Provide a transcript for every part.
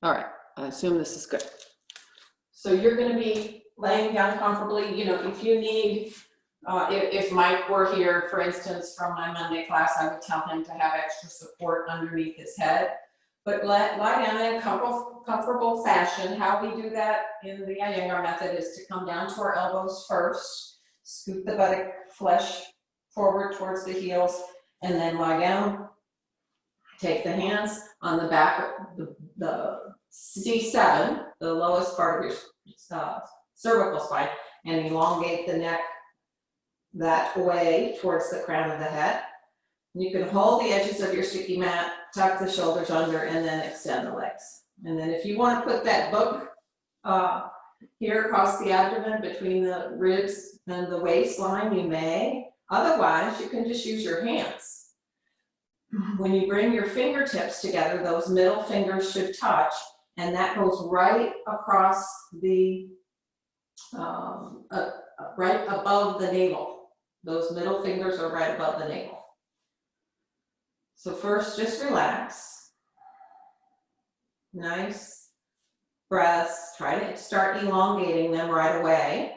All right, I assume this is good. So you're going to be laying down comfortably. You know, if you need, if Mike were here, for instance, from my Monday class, I would tell him to have extra support underneath his head. But lie down in a comfortable fashion. How we do that in the Iyengar method is to come down to our elbows first, scoot the buttock flesh forward towards the heels, and then lie down. Take the hands on the back of the C7, the lowest part of your cervical spine, and elongate the neck that way towards the crown of the head. You can hold the edges of your sticky mat, tuck the shoulders under, and then extend the legs. And then if you want to put that book here across the abdomen between the ribs and the waistline, you may. Otherwise, you can just use your hands. When you bring your fingertips together, those middle fingers should touch, and that goes right across the, right above the navel. Those middle fingers are right above the navel. So first, just relax. Nice breaths. Try to start elongating them right away.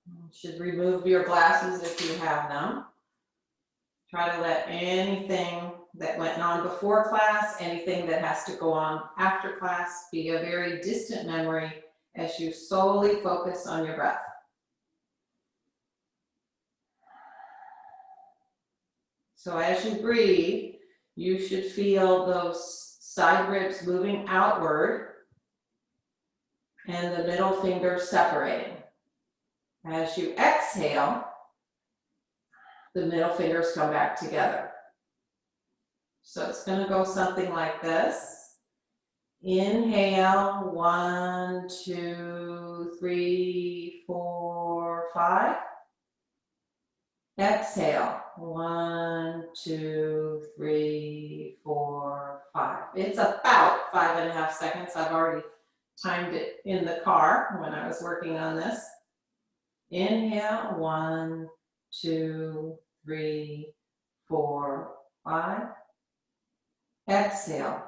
You should remove your glasses if you have them. Try to let anything that went on before class, anything that has to go on after class, be a very distant memory as you solely focus on your breath. So as you breathe, you should feel those side ribs moving outward and the middle fingers separating. As you exhale, the middle fingers come back together. So it's going to go something like this. Inhale, 1, 2, 3, 4, 5. Exhale, 1, 2, 3, 4, 5. It's about 5.5 seconds. I've already timed it in the car when I was working on this. Inhale, 1, 2, 3, 4, 5. Exhale,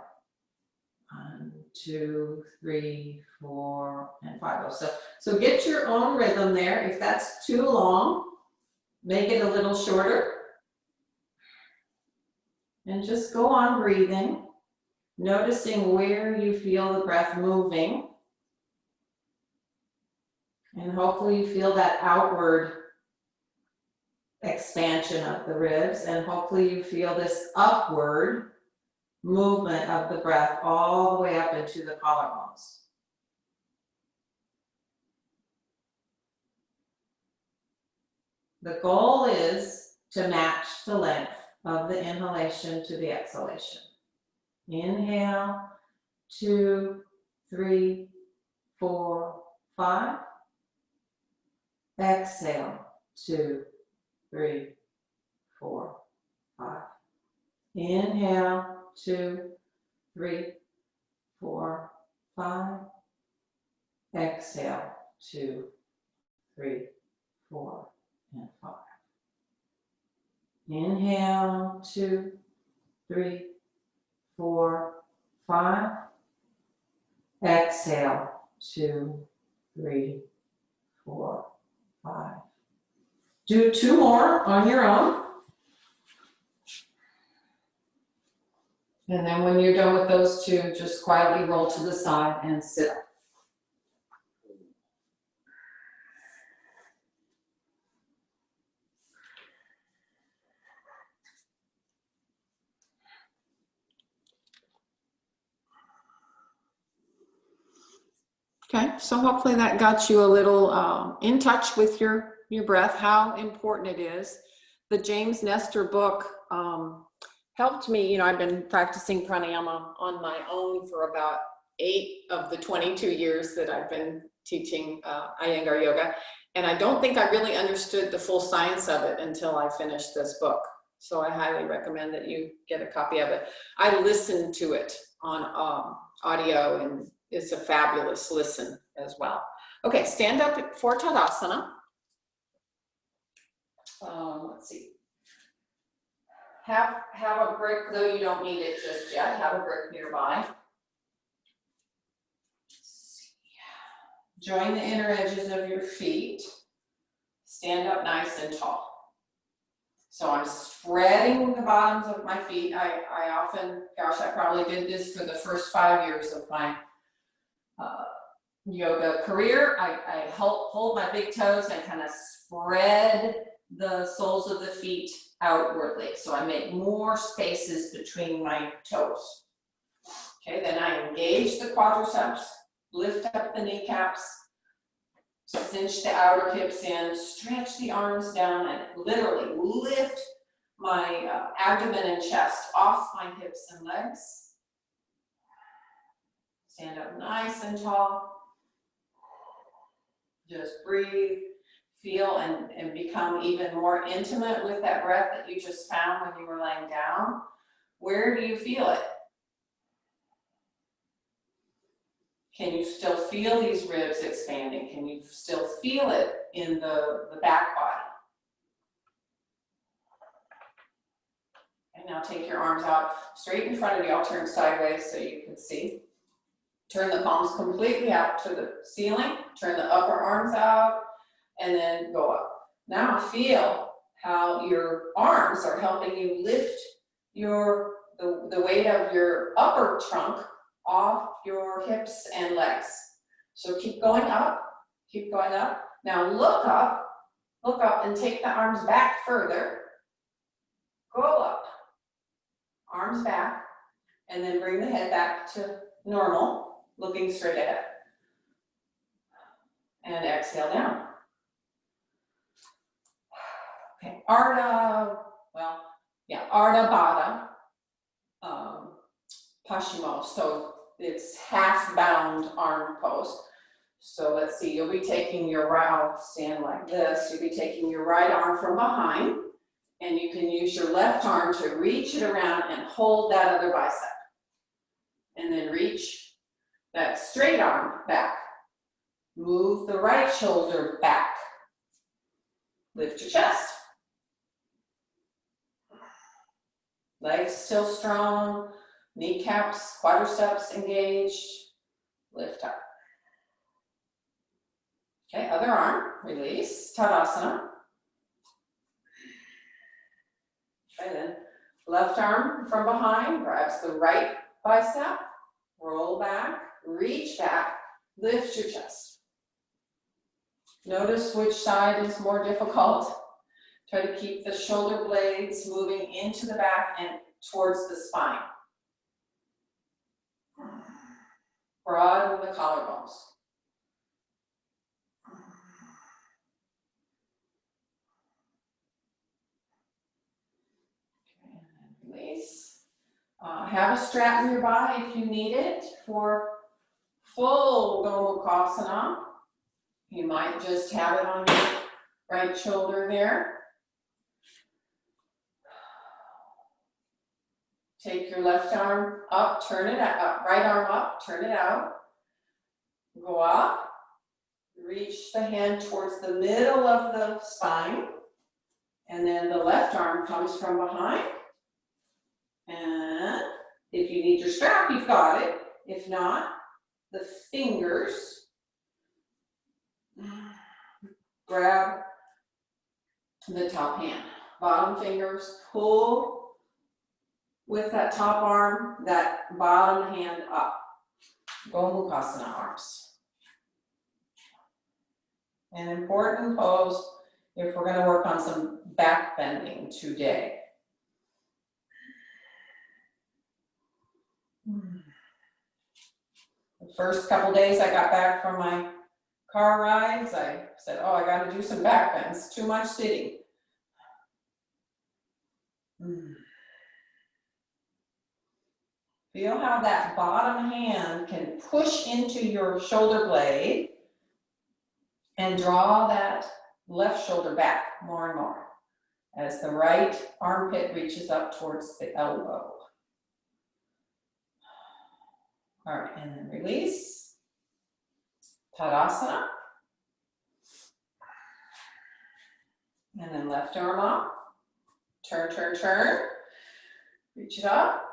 1, 2, 3, 4, and 5. So get your own rhythm there. If that's too long, make it a little shorter. And just go on breathing, noticing where you feel the breath moving. And hopefully you feel that outward expansion of the ribs, and hopefully you feel this upward movement of the breath all the way up into the collarbones. The goal is to match the length of the inhalation to the exhalation. Inhale, 2, 3, 4, 5. Exhale, 2, 3, 4, 5. Inhale, 2, 3, 4, 5. Exhale, 2, 3, 4, and 5. Inhale, 2, 3, 4, 5. Exhale, 2, 3, 4, 5. Do 2 more on your own. And then when you're done with those 2, just quietly roll to the side and sit up. Okay, so hopefully that got you a little in touch with your breath, how important it is. The James Nestor book helped me. You know, I've been practicing pranayama on my own for about 8 of the 22 years that I've been teaching Iyengar yoga. And I don't think I really understood the full science of it until I finished this book. So I highly recommend that you get a copy of it. I listened to it on audio, and it's a fabulous listen as well. Okay, stand up for Tadasana. Let's see. Have a brick, though you don't need it just yet, have a brick nearby. Join the inner edges of your feet. Stand up nice and tall. So I'm spreading the bottoms of my feet. I often, gosh, I probably did this for the first 5 years of my yoga career. I hold my big toes and kind of spread the soles of the feet outwardly. So I make more spaces between my toes. Okay, then I engage the quadriceps, lift up the kneecaps, cinch the outer hips in, stretch the arms down, and literally lift my abdomen and chest off my hips and legs. Stand up nice and tall. Just breathe, feel, and become even more intimate with that breath that you just found when you were laying down. Where do you feel it? Can you still feel these ribs expanding? Can you still feel it in the back body? And now take your arms out straight in front of you. I'll turn sideways so you can see. Turn the palms completely out to the ceiling. Turn the upper arms out and then go up. Now feel how your arms are helping you lift the weight of your upper trunk off your hips and legs. So keep going up, keep going up. Now look up and take the arms back further. Go up, arms back, and then bring the head back to normal, looking straight ahead. And exhale down. Okay, Ardha Baddha Paschimottanasana. So it's half bound arm pose. So let's see, you'll be taking your right, I'll stand like this, you'll be taking your right arm from behind, and you can use your left arm to reach it around and hold that other bicep. And then reach that straight arm back. Move the right shoulder back. Lift your chest. Legs still strong. Kneecaps, quadriceps engaged. Lift up. Okay, other arm, release, Tadasana. Okay, then left arm from behind grabs the right bicep, roll back, reach back, lift your chest. Notice which side is more difficult. Try to keep the shoulder blades moving into the back and towards the spine. Broaden the collarbones. Okay, and release. Have a strap nearby if you need it for full Gomukhasana. You might just have it on your right shoulder there. Take your left arm up, turn it up, right arm up, turn it out. Go up, reach the hand towards the middle of the spine, and then the left arm comes from behind. And if you need your strap, you've got it. If not, the fingers grab the top hand. Bottom fingers pull with that top arm, that bottom hand up. Gomukhasana arms. An important pose if we're going to work on some back bending today. The first couple days I got back from my car rides, I said, oh, I got to do some back bends. Too much sitting. Feel how that bottom hand can push into your shoulder blade and draw that left shoulder back more and more as the right armpit reaches up towards the elbow. All right, and then release. Tadasana. And then left arm up. Turn, turn, turn. Reach it up.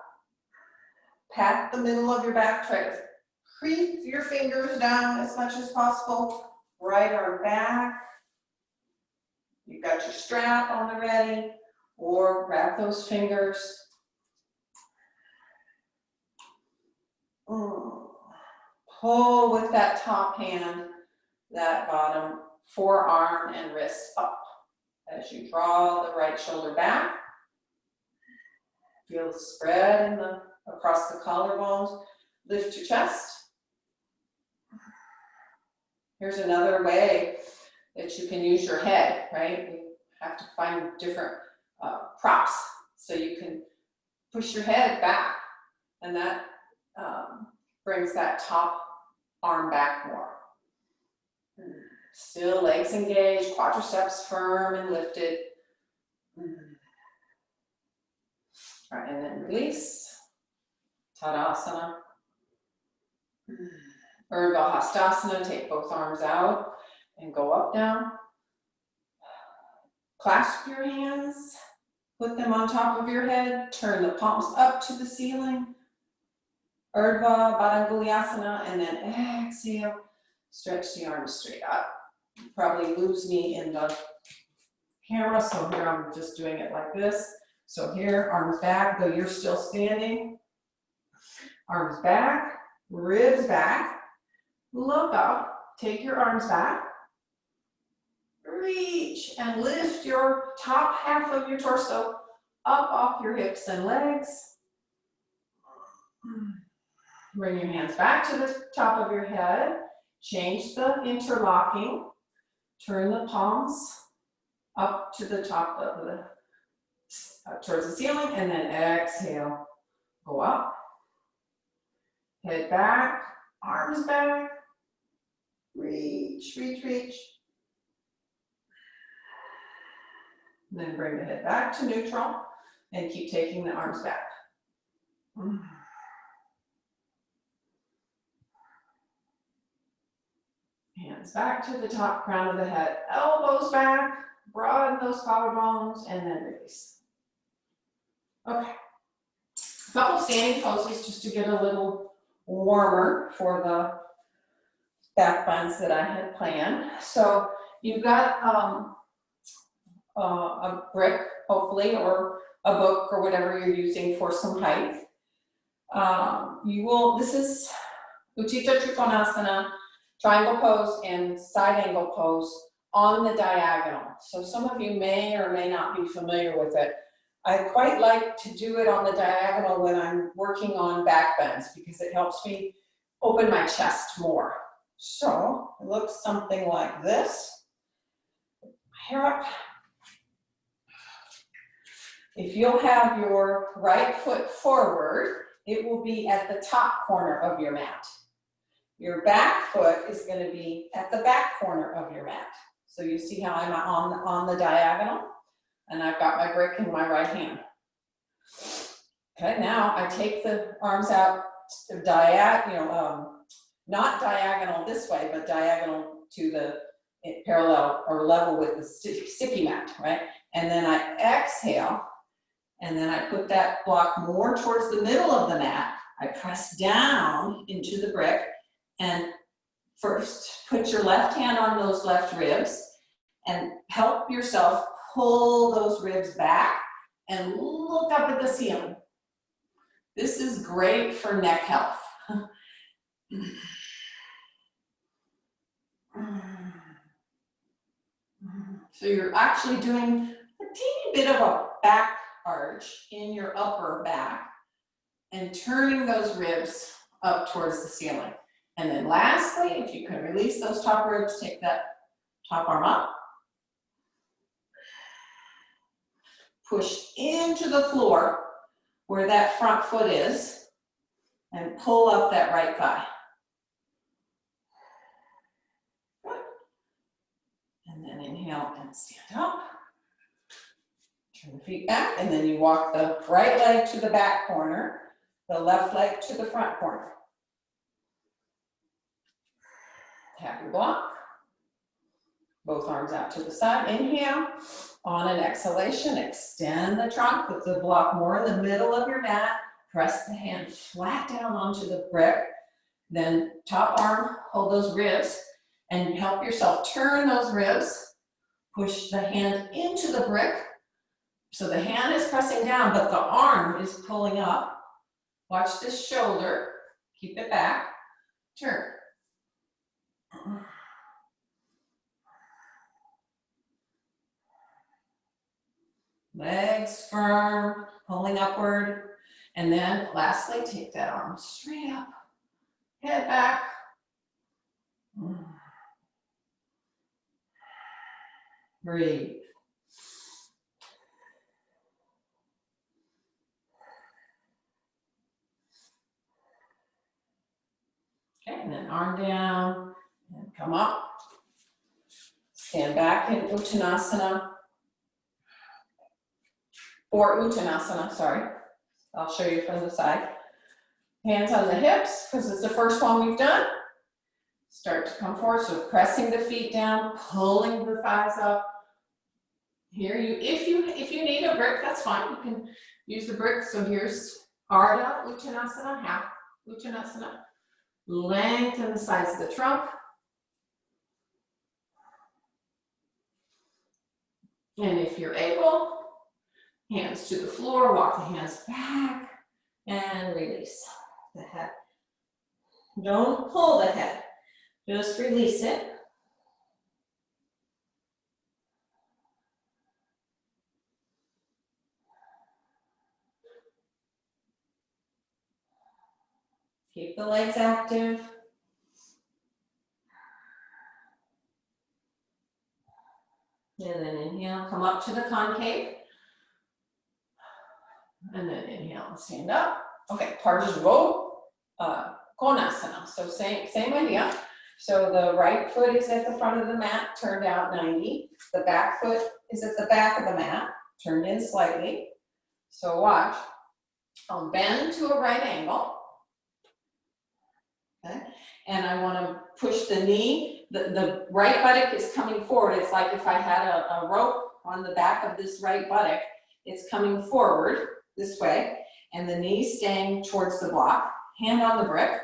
Pat the middle of your back, try to creep your fingers down as much as possible. Right arm back. You've got your strap on the ready, or grab those fingers. Pull with that top hand, that bottom forearm and wrist up. As you draw the right shoulder back, feel the spread across the collarbones. Lift your chest. Here's another way that you can use your head, right? You have to find different props. So you can push your head back, and that brings that top arm back more. Still legs engaged, quadriceps firm and lifted. All right, and then release. Tadasana. Urdhva Hastasana, take both arms out and go up, down. Clasp your hands, put them on top of your head, turn the palms up to the ceiling. Urdhva Badanguliasana, and then exhale, stretch the arms straight up. You probably lose me in the camera, so here I'm just doing it like this. So here, arms back, though you're still standing. Arms back, ribs back. Look up, take your arms back, reach and lift your top half of your torso up off your hips and legs. Bring your hands back to the top of your head, change the interlocking, turn the palms up to the top of towards the ceiling, and then exhale, go up, head back, arms back. Reach, reach, reach. Then bring the head back to neutral and keep taking the arms back. Hands back to the top crown of the head, elbows back, broaden those collarbones, and then release. Okay. A couple standing poses just to get a little warmer for the back bends that I had planned. So you've got a brick, hopefully, or a book or whatever you're using for some height. This is Utthita Trikonasana, triangle pose and side angle pose on the diagonal. So some of you may or may not be familiar with it. I quite like to do it on the diagonal when I'm working on back bends because it helps me open my chest more. So it looks something like this. Hair up. If you'll have your right foot forward, it will be at the top corner of your mat. Your back foot is going to be at the back corner of your mat. So you see how I'm on the diagonal, and I've got my brick in my right hand. Okay, now I take the arms out, not diagonal this way, but diagonal to the parallel or level with the sticky mat, right? And then I exhale, and then I put that block more towards the middle of the mat. I press down into the brick, and first put your left hand on those left ribs and help yourself pull those ribs back and look up at the ceiling. This is great for neck health. So you're actually doing a teeny bit of a back arch in your upper back and turning those ribs up towards the ceiling. And then lastly, if you can release those top ribs, take that top arm up. Push into the floor where that front foot is and pull up that right thigh. Good. And then inhale and stand up. Turn the feet back, and then you walk the right leg to the back corner, the left leg to the front corner. Tap your block. Both arms out to the side. Inhale. On an exhalation, extend the trunk. Put the block more in the middle of your mat. Press the hand flat down onto the brick. Then top arm, hold those ribs and help yourself turn those ribs. Push the hand into the brick. So the hand is pressing down, but the arm is pulling up. Watch this shoulder. Keep it back. Turn. Legs firm, pulling upward. And then lastly, take that arm straight up. Head back. Breathe. Okay, and then arm down and come up. Stand back in Uttanasana. Or Uttanasana, sorry. I'll show you from the side. Hands on the hips, because it's the first one we've done. Start to come forward, so pressing the feet down, pulling the thighs up. Here, if you need a brick, that's fine. You can use the brick. So here's Ardha Uttanasana, half Uttanasana. Lengthen the sides of the trunk. And if you're able, hands to the floor, walk the hands back, and release the head. Don't pull the head, just release it. Keep the legs active. And then inhale, come up to the concave. And then inhale and stand up. Okay, Parjavo Konasana. So same idea. So the right foot is at the front of the mat, turned out 90. The back foot is at the back of the mat, turned in slightly. So watch. I'll bend to a right angle. Okay. And I want to push the knee. The right buttock is coming forward. It's like if I had a rope on the back of this right buttock. It's coming forward this way, and the knee staying towards the block. Hand on the brick.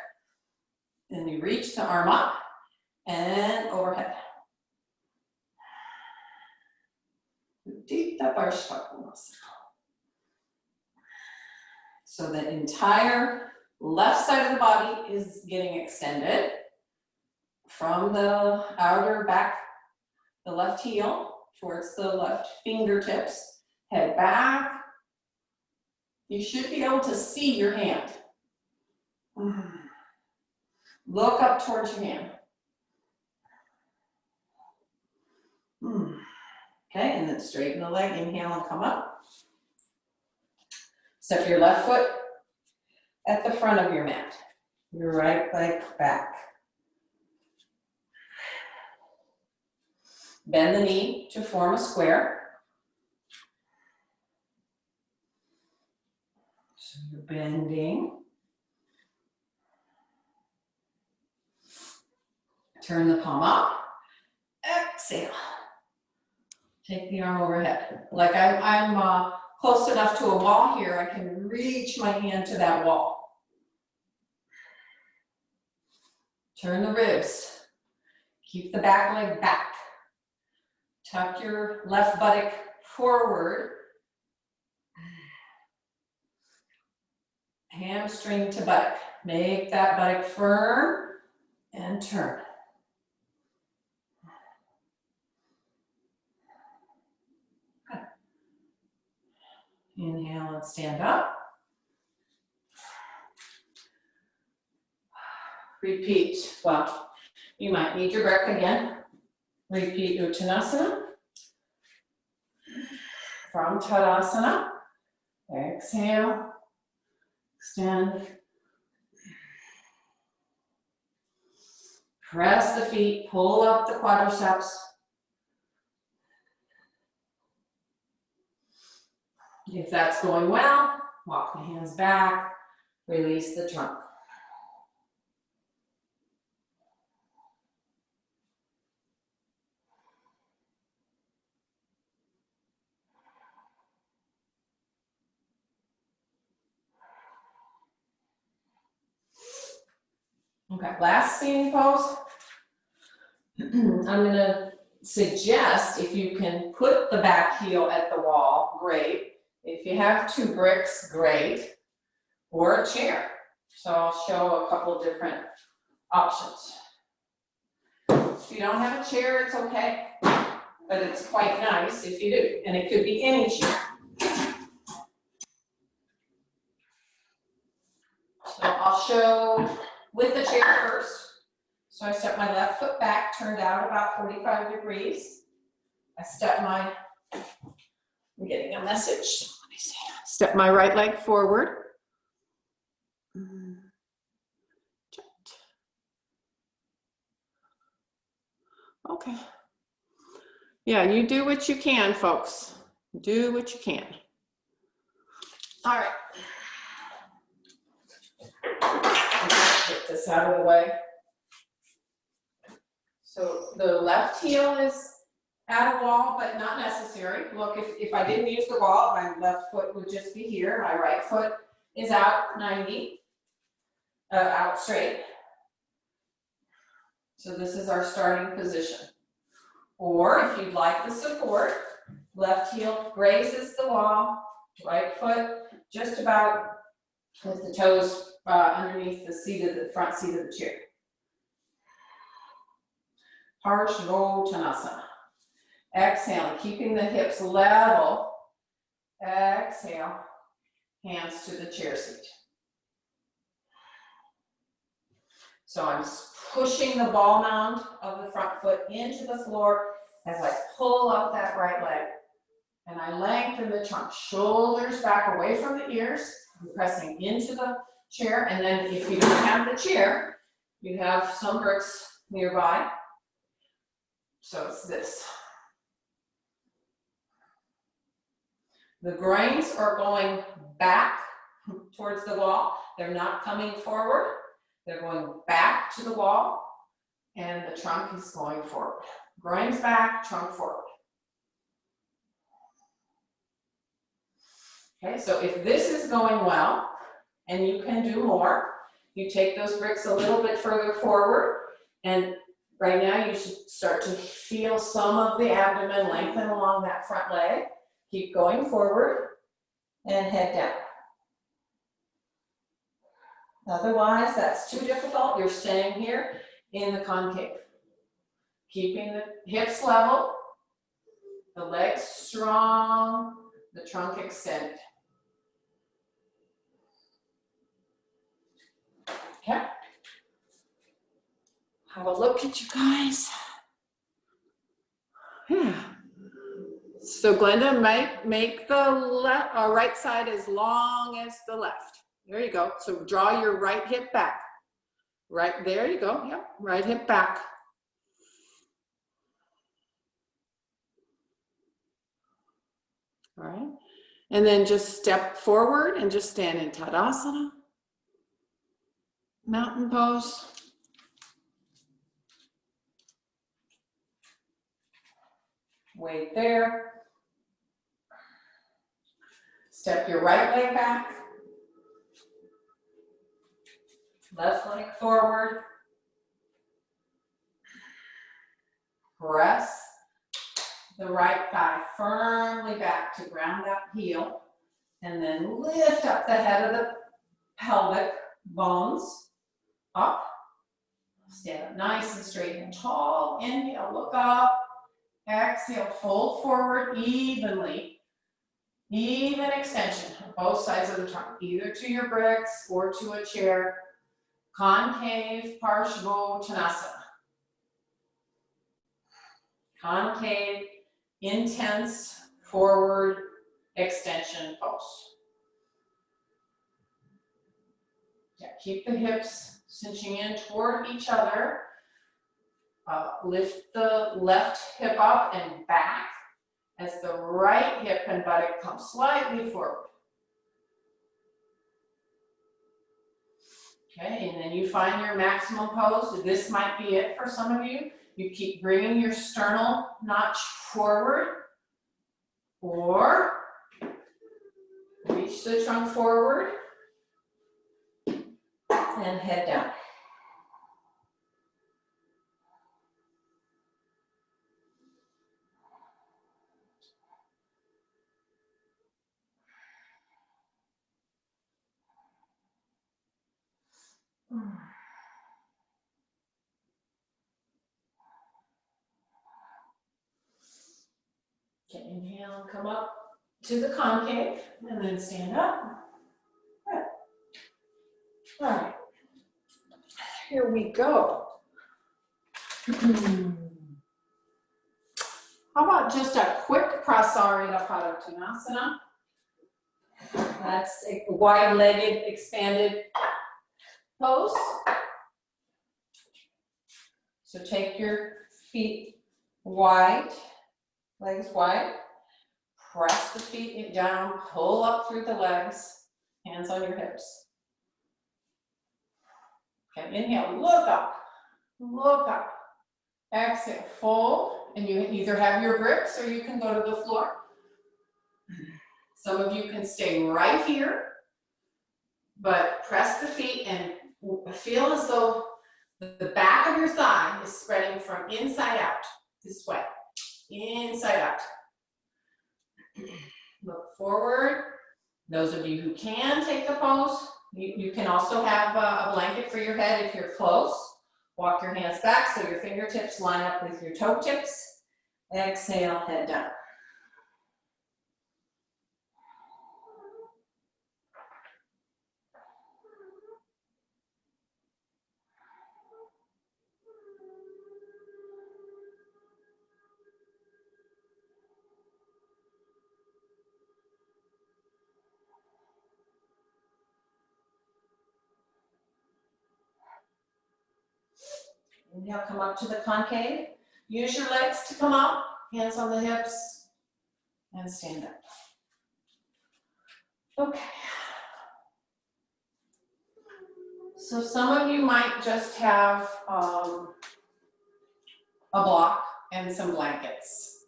Then you reach the arm up and overhead. So the entire left side of the body is getting extended from the outer back, the left heel towards the left fingertips. Head back. You should be able to see your hand. Look up towards your hand. Okay, and then straighten the leg. Inhale and come up. Step your left foot at the front of your mat. Your right leg back. Bend the knee to form a square. So you're bending. Turn the palm up. Exhale. Take the arm overhead. Like I'm close enough to a wall here, I can reach my hand to that wall. Turn the ribs. Keep the back leg back. Tuck your left buttock forward. Hamstring to buttock. Make that buttock firm and turn. Good. Inhale and stand up. Repeat. Well, you might need your breath again. Repeat Uttanasana. From Tadasana. Exhale. Extend. Press the feet, pull up the quadriceps. If that's going well, walk the hands back, release the trunk. Okay, last standing pose. I'm gonna suggest if you can put the back heel at the wall, great. If you have 2 bricks, great, or a chair. So I'll show a couple different options. If you don't have a chair, it's okay, but it's quite nice if you do, and it could be any chair. So I'll show with the chair first. So I step my left foot back, turned out about 45 degrees. I step my, I'm getting a message. Let me see. Step my right leg forward. Okay. Yeah, you do what you can, folks. Do what you can. All right. Get this out of the way. So the left heel is at a wall, but not necessary. Look, if I didn't use the wall, my left foot would just be here. My right foot is out 90, out straight. So this is our starting position. Or if you'd like the support, left heel grazes the wall, right foot just about with the toes underneath the seat of the front seat of the chair. Parsvottanasana. Exhale, keeping the hips level. Exhale, hands to the chair seat. So I'm pushing the ball mound of the front foot into the floor as I pull up that right leg. And I lengthen the trunk, shoulders back away from the ears. I'm pressing into the chair. And then if you don't have the chair, you have some bricks nearby. So it's this. The groins are going back towards the wall. They're not coming forward. They're going back to the wall, and the trunk is going forward. Groins back, trunk forward. Okay, so if this is going well, and you can do more, you take those bricks a little bit further forward, and right now you should start to feel some of the abdomen lengthen along that front leg. Keep going forward, and head down. Otherwise, that's too difficult. You're staying here in the concave. Keeping the hips level, the legs strong, the trunk extended. Okay. Have a look at you guys. Yeah. So Glenda might make the right side as long as the left. There you go. So draw your right hip back. Right, there you go. Yep, right hip back. All right. And then just step forward and just stand in Tadasana. Mountain pose. Wait there. Step your right leg back. Left leg forward. Press the right thigh firmly back to ground that heel. And then lift up the head of the pelvic bones. Up. Stand up nice and straight and tall. Inhale, look up. Exhale, fold forward evenly. Even extension on both sides of the trunk, either to your bricks or to a chair. Concave Parsvottanasana. Concave, intense forward extension pose. Yeah, keep the hips cinching in toward each other. Lift the left hip up and back as the right hip and buttock come slightly forward. Okay, and then you find your maximum pose. This might be it for some of you. You keep bringing your sternal notch forward, or reach the trunk forward and head down. Now come up to the concave and then stand up. Good. All right. Here we go. How about just a quick Prasarita Padottanasana? That's a wide-legged, expanded pose. So take your feet wide, legs wide. Press the feet down, pull up through the legs, hands on your hips. Okay, inhale, look up, look up. Exhale, fold, and you either have your grips or you can go to the floor. Some of you can stay right here, but press the feet and feel as though the back of your thigh is spreading from inside out, this way, inside out. Look forward. Those of you who can take the pose, you can also have a blanket for your head if you're close. Walk your hands back so your fingertips line up with your toe tips. Exhale, head down. Inhale, come up to the concave. Use your legs to come up, hands on the hips, and stand up. Okay. So some of you might just have a block and some blankets.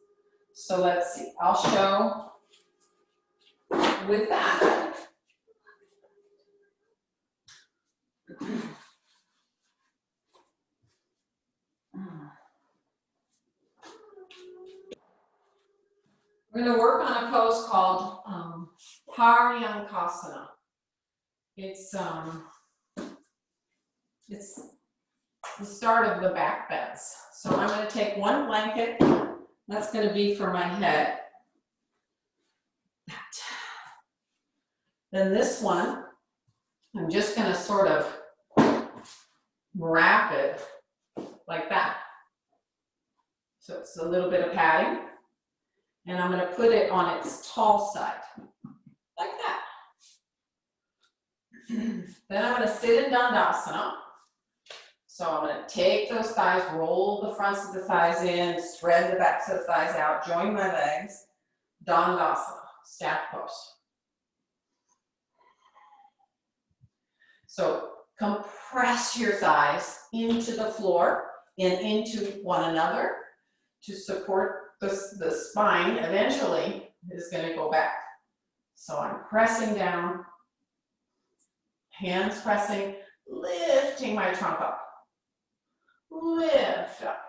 So let's see, I'll show with that. We're going to work on a pose called Paryankasana. It's the start of the back bends. So I'm going to take one blanket. That's going to be for my head. Then this one, I'm just going to sort of wrap it like that. So it's a little bit of padding. And I'm going to put it on its tall side, like that. Then I'm going to sit in Dandasana. So I'm going to take those thighs, roll the fronts of the thighs in, spread the backs of the thighs out, join my legs. Dandasana, staff pose. So compress your thighs into the floor and into one another to support the spine. Eventually is going to go back. So I'm pressing down, hands pressing, lifting my trunk up. Lift up.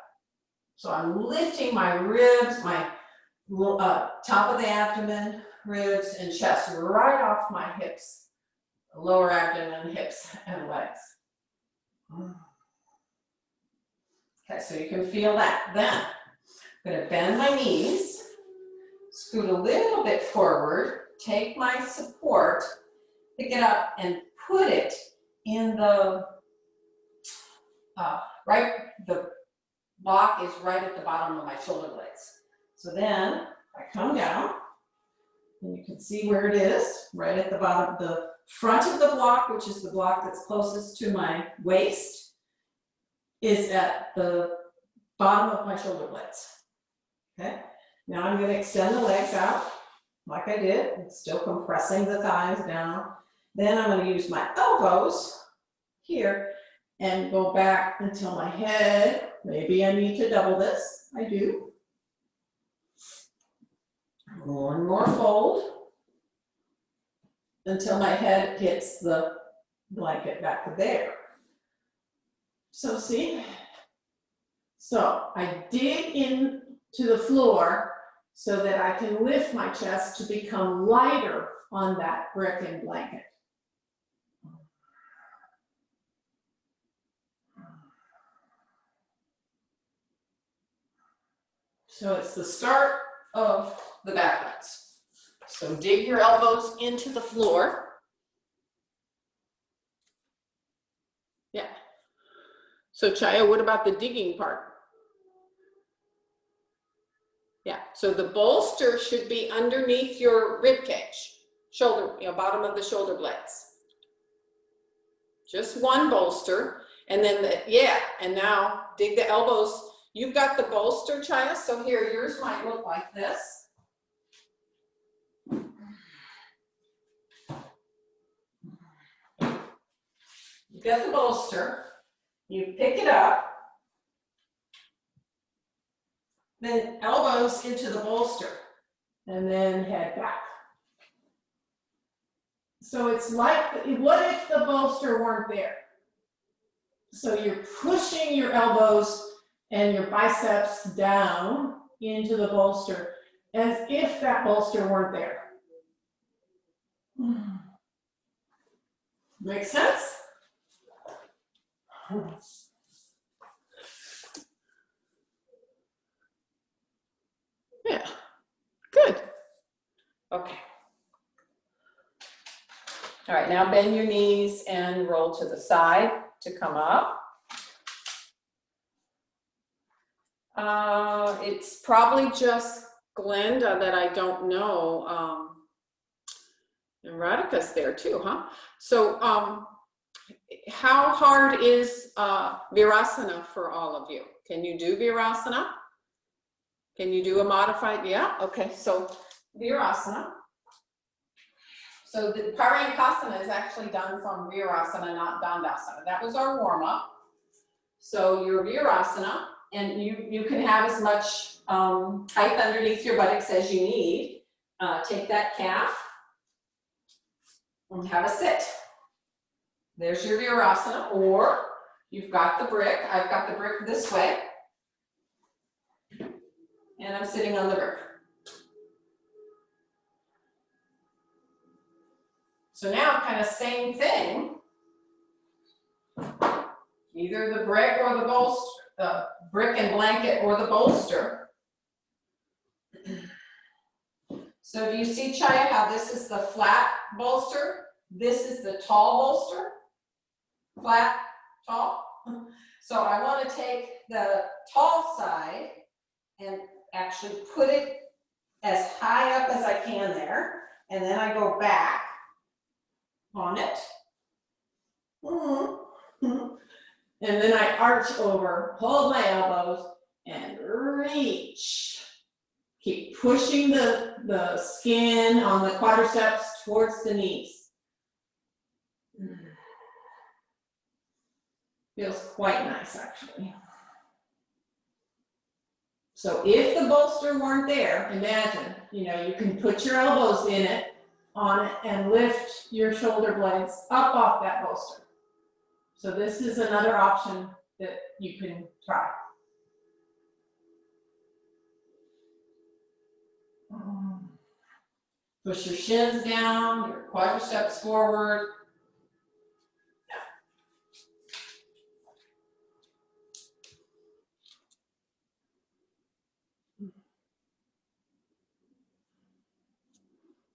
So I'm lifting my ribs, my top of the abdomen, ribs, and chest right off my hips. Lower abdomen, hips, and legs. Okay, so you can feel that. Then I'm going to bend my knees, scoot a little bit forward, take my support, pick it up, and put it in the the block is right at the bottom of my shoulder blades. So then I come down, and you can see where it is, right at the bottom. The front of the block, which is the block that's closest to my waist, is at the bottom of my shoulder blades. Okay, now I'm going to extend the legs out like I did. It's still compressing the thighs down. Then I'm going to use my elbows here and go back until my head, maybe I need to double this, I do. One more fold until my head hits the blanket back there. So see, so I dig into the floor so that I can lift my chest to become lighter on that brick and blanket. So it's the start of the back legs. So dig your elbows into the floor. Yeah. So Chaya, what about the digging part? Yeah, so the bolster should be underneath your rib cage, shoulder, bottom of the shoulder blades. Just one bolster, and then and now dig the elbows. You've got the bolster, Chaya, so here, yours might look like this. You get the bolster, you pick it up, then elbows into the bolster, and then head back. So it's like, what if the bolster weren't there? So you're pushing your elbows and your biceps down into the bolster as if that bolster weren't there. Make sense? Yeah, good. Okay. All right, now bend your knees and roll to the side to come up. It's probably just Glenda that I don't know. And Radhika's there too, huh? So how hard is Virasana for all of you? Can you do Virasana? Can you do a modified? Yeah, okay, so Virasana. So the Parayakasana is actually done from Virasana, not Dandasana. That was our warm-up. So your Virasana, and you can have as much height underneath your buttocks as you need. Take that calf and have a sit. There's your Virasana, or you've got the brick. I've got the brick this way, and I'm sitting on the brick. So now kind of same thing. Either the brick or the bolster, the brick and blanket or the bolster. So do you see, Chaya, how this is the flat bolster? This is the tall bolster. Flat, tall. So I want to take the tall side and actually put it as high up as I can there. And then I go back on it. And then I arch over, hold my elbows, and reach. Keep pushing the skin on the quadriceps towards the knees. Feels quite nice, actually. So if the bolster weren't there, imagine, you can put your elbows in it, on it, and lift your shoulder blades up off that bolster. So this is another option that you can try. Push your shins down, your quadriceps forward.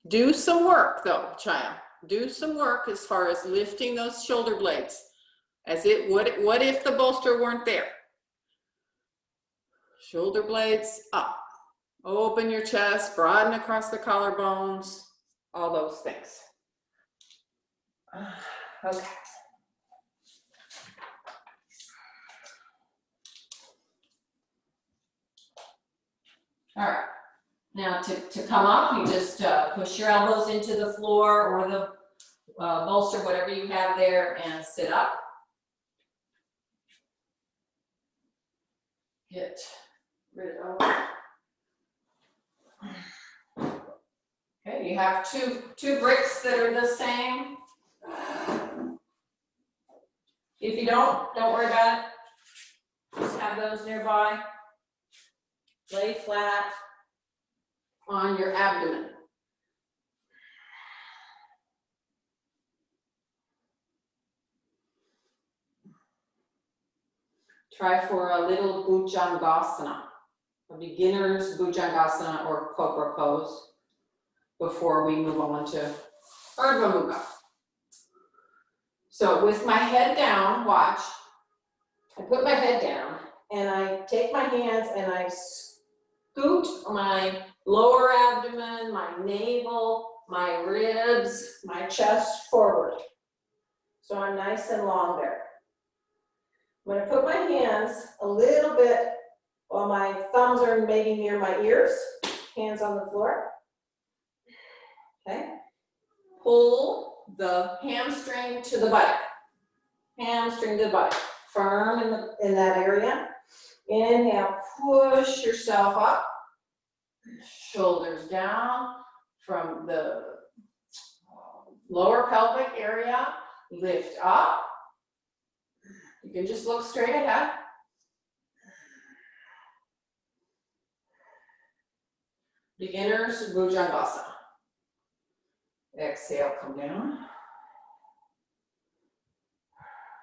Do some work though, Chaya. Do some work as far as lifting those shoulder blades. What if the bolster weren't there? Shoulder blades up. Open your chest, broaden across the collarbones, all those things. Okay. All right. Now to come up, you just push your elbows into the floor or the bolster, whatever you have there, and sit up. Get rid of. Okay, you have two bricks that are the same. If you don't worry about it. Just have those nearby. Lay flat on your abdomen. Try for a little Bhujangasana. a beginner's Bhujangasana or Cobra pose before we move on to Urdhva Mukha. So with my head down, watch, I put my head down and I take my hands and I scoot my lower abdomen, my navel, my ribs, my chest forward. So I'm nice and long there. I'm going to put my hands a little bit while my thumbs are maybe near my ears, hands on the floor. Okay. Pull the hamstring to the buttock. Hamstring to the buttock. Firm in that area. Inhale, push yourself up. Shoulders down from the lower pelvic area. Lift up. You can just look straight ahead. Beginner's Bhujangasana. Exhale, come down.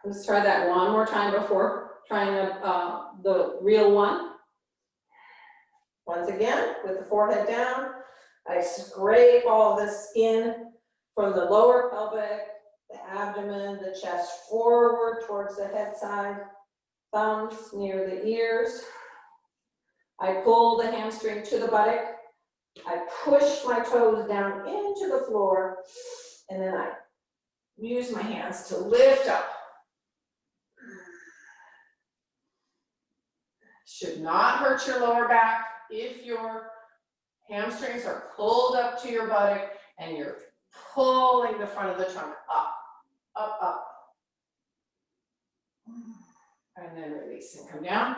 Let's try that one more time before trying the real one. Once again, with the forehead down, I scrape all the skin from the lower pelvic, the abdomen, the chest forward towards the head side, thumbs near the ears. I pull the hamstring to the buttock. I push my toes down into the floor, and then I use my hands to lift up. Should not hurt your lower back if your hamstrings are pulled up to your buttock and you're pulling the front of the trunk up, up, up. And then release and come down.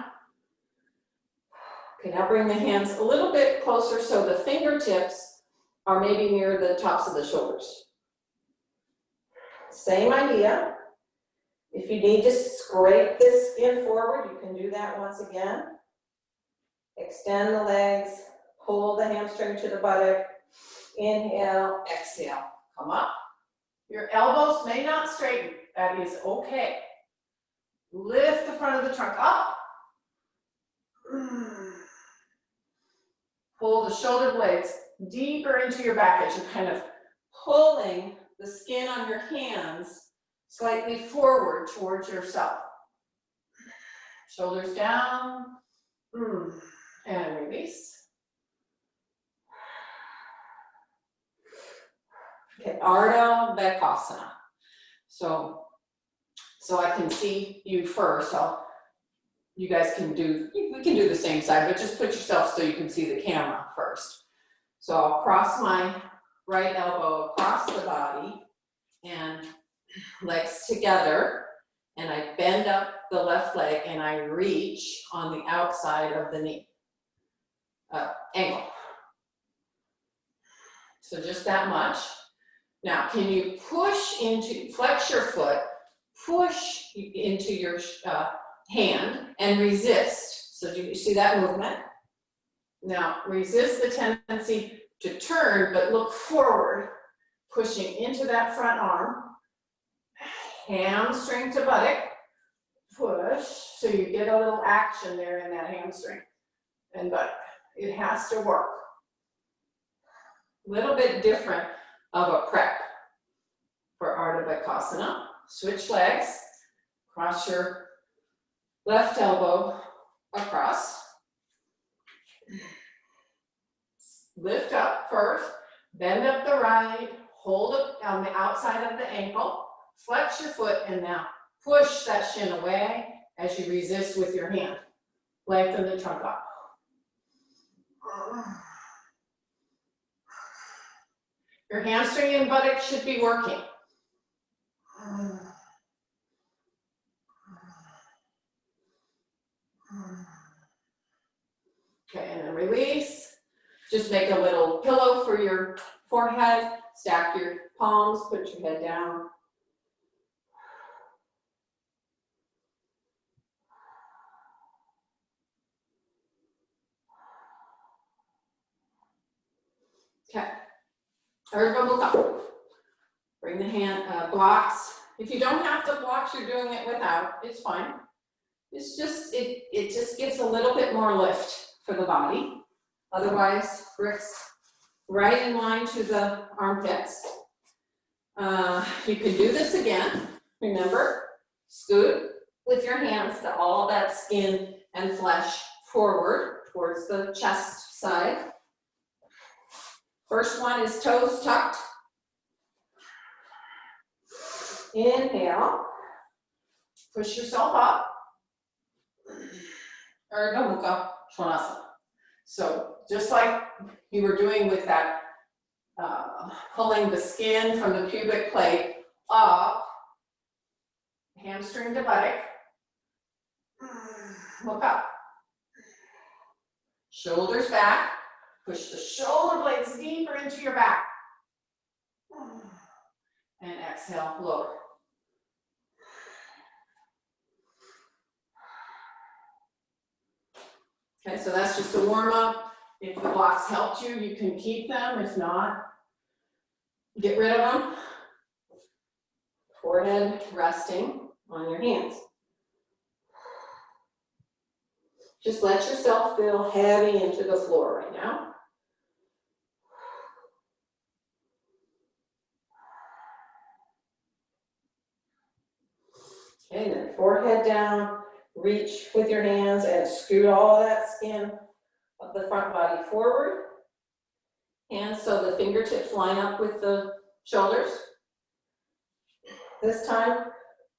Okay, now bring the hands a little bit closer so the fingertips are maybe near the tops of the shoulders. Same idea. If you need to scrape this skin forward, you can do that once again. Extend the legs, pull the hamstring to the buttock. Inhale, exhale, come up. Your elbows may not straighten, that is okay. Lift the front of the trunk up. Pull the shoulder blades deeper into your back as you're kind of pulling the skin on your hands slightly forward towards yourself. Shoulders down, and release. Okay, Ardha Bakasana. So I can see you first. You guys can do, we can do the same side, but just put yourself so you can see the camera first. So I'll cross my right elbow across the body and legs together, and I bend up the left leg and I reach on the outside of the knee, ankle. So just that much. Now, can you flex your foot, push into your hand and resist. So do you see that movement? Now resist the tendency to turn, but look forward, pushing into that front arm. Hamstring to buttock, push, so you get a little action there in that hamstring and buttock. It has to work. A little bit different of a prep for Ardha Bakasana. Switch legs, cross your left elbow across. Lift up first, bend up the right, hold it on the outside of the ankle, flex your foot, and now push that shin away as you resist with your hand. Lengthen the trunk up. Your hamstring and buttock should be working. Okay, and then release. Just make a little pillow for your forehead. Stack your palms, put your head down. Okay, Urdhva Mukha. Bring the hand, blocks. If you don't have the blocks, you're doing it without, it's fine. It's just, it just gives a little bit more lift for the body. Otherwise, Rick's right in line to the armpits. You can do this again. Remember, scoot with your hands to all that skin and flesh forward towards the chest side. First one is toes tucked. Inhale. Push yourself up. Urdhva Mukha Svanasana. So just like you were doing with that, pulling the skin from the pubic plate up, hamstring to buttock, look up. Shoulders back, push the shoulder blades deeper into your back. And exhale, lower. Okay, so that's just a warm up. If the blocks helped you, you can keep them. If not, get rid of them. Forehead resting on your hands. Just let yourself feel heavy into the floor right now. Okay, then forehead down. Reach with your hands and scoot all that skin of the front body forward. Hands so the fingertips line up with the shoulders. This time,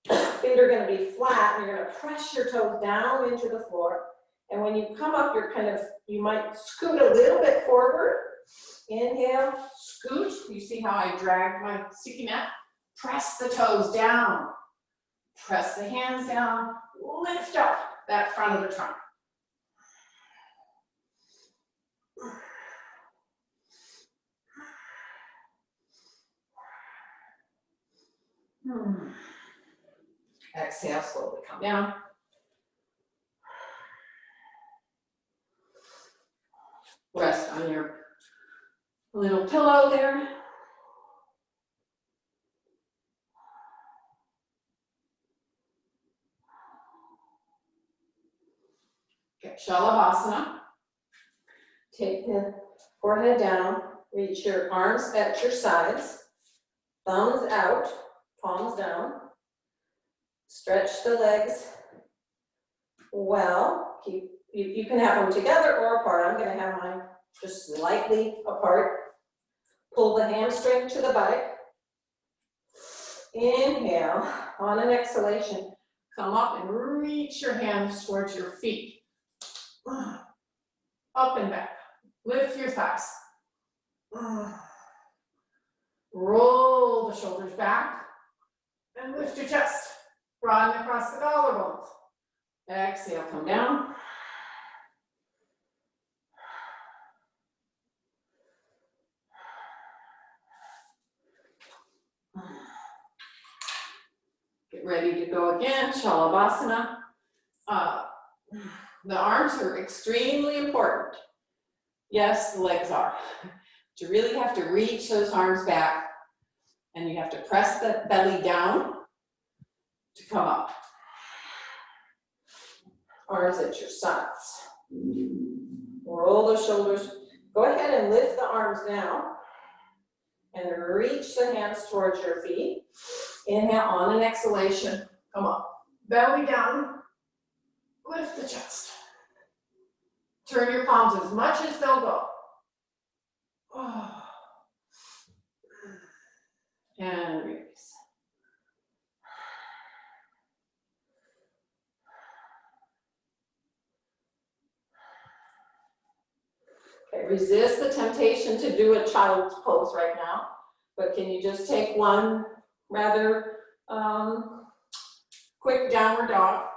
feet are going to be flat. And you're going to press your toes down into the floor. And when you come up, you might scoot a little bit forward. Inhale, scoot. You see how I drag my sticky mat? Press the toes down. Press the hands down. Lift up that front of the trunk. Exhale, slowly come down. Rest on your little pillow there. Okay, Shalabhasana. Take the forehead down, reach your arms at your sides, thumbs out, palms down. Stretch the legs well. You can have them together or apart. I'm going to have mine just slightly apart. Pull the hamstring to the buttock. Inhale. On an exhalation, come up and reach your hands towards your feet. Up and back. Lift your thighs. Roll the shoulders back and lift your chest. Broaden across the collarbones. Exhale, come down. Get ready to go again, Shalabhasana. The arms are extremely important. Yes, the legs are. You really have to reach those arms back and you have to press the belly down to come up. Arms at your sides. Roll the shoulders. Go ahead and lift the arms now and reach the hands towards your feet. Inhale, on an exhalation, come up. Belly down, lift the chest. Turn your palms as much as they'll go. And release. Okay, resist the temptation to do a child's pose right now, but can you just take one rather quick downward dog?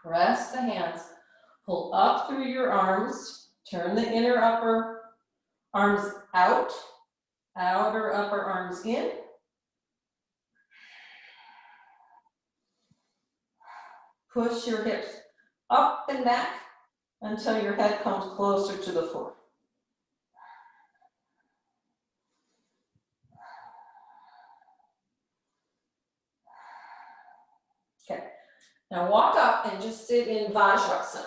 Press the hands, pull up through your arms, turn the inner upper arms out, outer upper arms in. Push your hips up and back until your head comes closer to the floor. Now walk up and just sit in Vajrasana.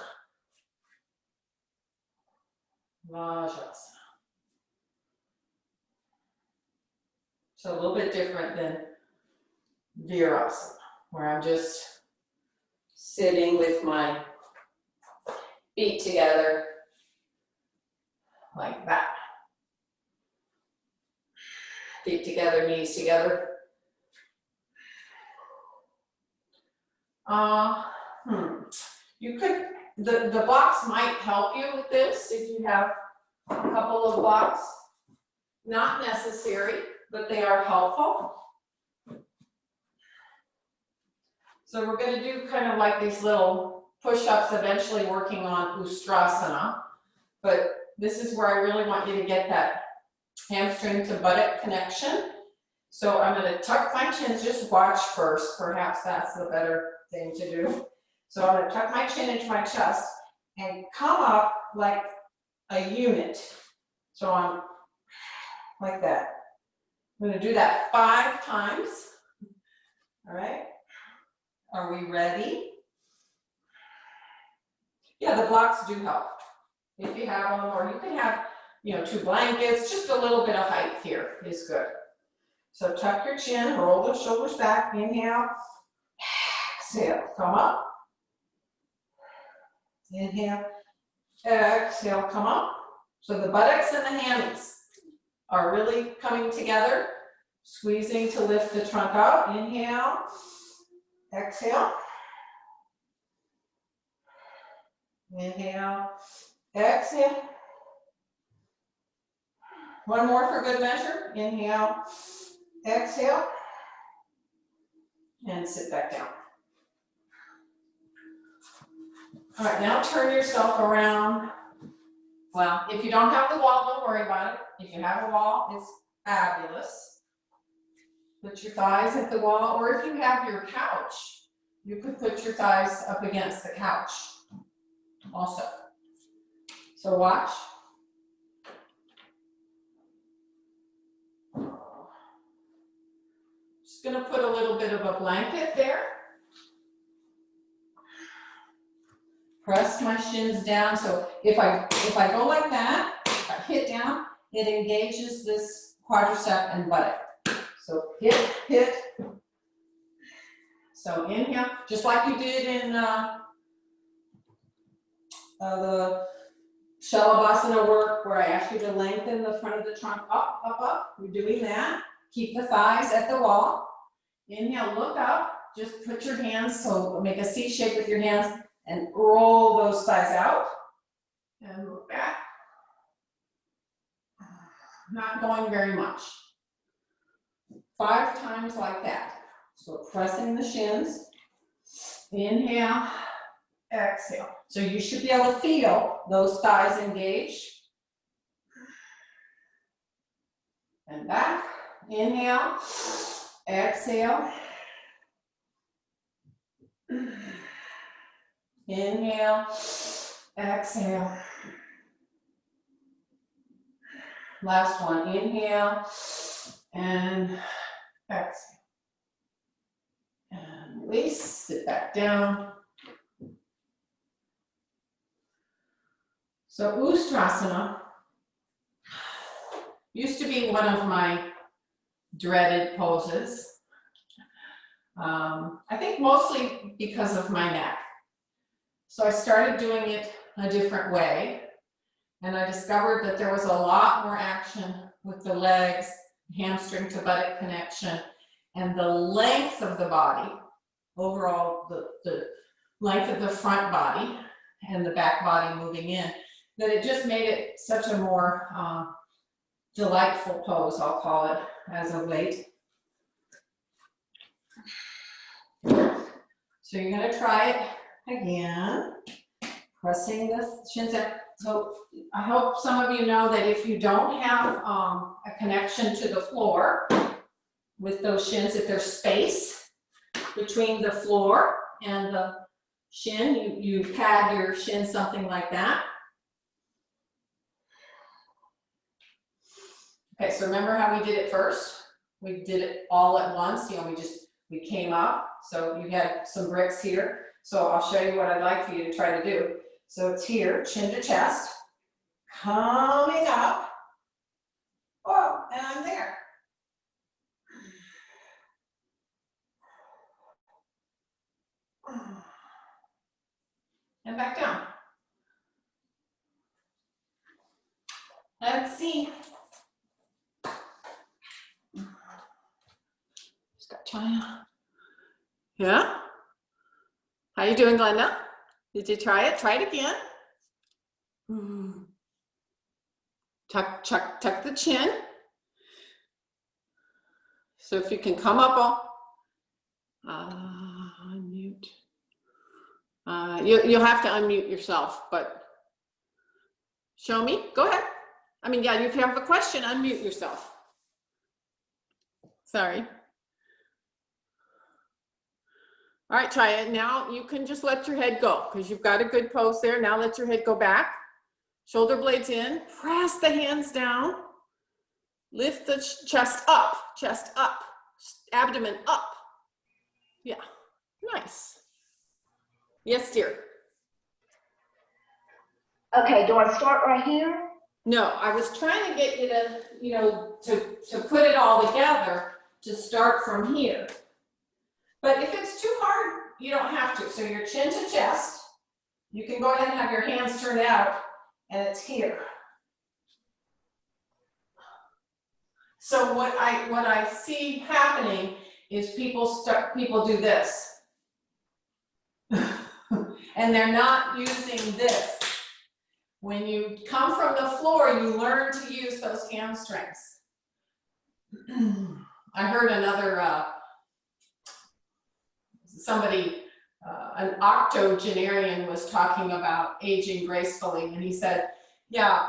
Vajrasana. So a little bit different than Virasana, where I'm just sitting with my feet together like that. Feet together, knees together. You could, the blocks might help you with this if you have a couple of blocks. Not necessary, but they are helpful. So we're going to do kind of like these little push-ups, eventually working on Ustrasana. But this is where I really want you to get that hamstring to buttock connection. So I'm going to tuck my chin, just watch first. Perhaps that's the better thing to do. So I'm going to tuck my chin into my chest and come up like a unit. So I'm like that. I'm going to do that 5 times. All right. Are we ready? Yeah, the blocks do help. If you have them, or you can have, 2 blankets, just a little bit of height here is good. So tuck your chin, roll the shoulders back, inhale, exhale, come up. Inhale, exhale, come up. So the buttocks and the hammies are really coming together, squeezing to lift the trunk up. Inhale, exhale. Inhale, exhale. One more for good measure. Inhale, exhale, and sit back down. All right, now turn yourself around. Well, if you don't have the wall, don't worry about it. If you have a wall, it's fabulous. Put your thighs at the wall, or if you have your couch, you could put your thighs up against the couch also. So watch. Just going to put a little bit of a blanket there. Press my shins down. So if I go like that, if I hit down, it engages this quadricep and buttock. So hit. So inhale, just like you did in the Shalabhasana work, where I asked you to lengthen the front of the trunk up. You're doing that. Keep the thighs at the wall. Inhale, look up. Just put your hands, so make a C shape with your hands and roll those thighs out. And look back. Not going very much. 5 times like that. So pressing the shins. Inhale, exhale. So you should be able to feel those thighs engage. And back. Inhale, exhale. Inhale, exhale. Last one. Inhale and exhale. And release. Sit back down. So Ustrasana used to be one of my dreaded poses. I think mostly because of my neck. So I started doing it a different way, and I discovered that there was a lot more action with the legs, hamstring to buttock connection, and the length of the body, overall the length of the front body and the back body moving in, that it just made it such a more delightful pose, I'll call it, as of late. So you're going to try it again, pressing the shins in. So I hope some of you know that if you don't have a connection to the floor with those shins, if there's space between the floor and the shin, you pad your shin something like that. Okay, so remember how we did it first? We did it all at once, we came up. So you had some bricks here. So I'll show you what I'd like for you to try to do. So it's here, chin to chest, coming up. Oh, and I'm there. And back down. Let's see. Just got China. Yeah? How you doing, Glenda? Did you try it? Try it again. Tuck the chin. So if you can come up, unmute. You'll have to unmute yourself, but show me. Go ahead. I mean, yeah, if you have a question, unmute yourself. Sorry. All right, try it. Now you can just let your head go because you've got a good pose there. Now let your head go back. Shoulder blades in. Press the hands down. Lift the chest up, abdomen up. Yeah, nice. Yes, dear. Okay, do I start right here? No, I was trying to get you to, to put it all together to start from here. But if it's too hard, you don't have to. So your chin to chest, you can go ahead and have your hands turned out, and it's here. So what I see happening is people do this. And they're not using this. When you come from the floor, you learn to use those hamstrings. I heard another, an octogenarian was talking about aging gracefully, and he said, yeah,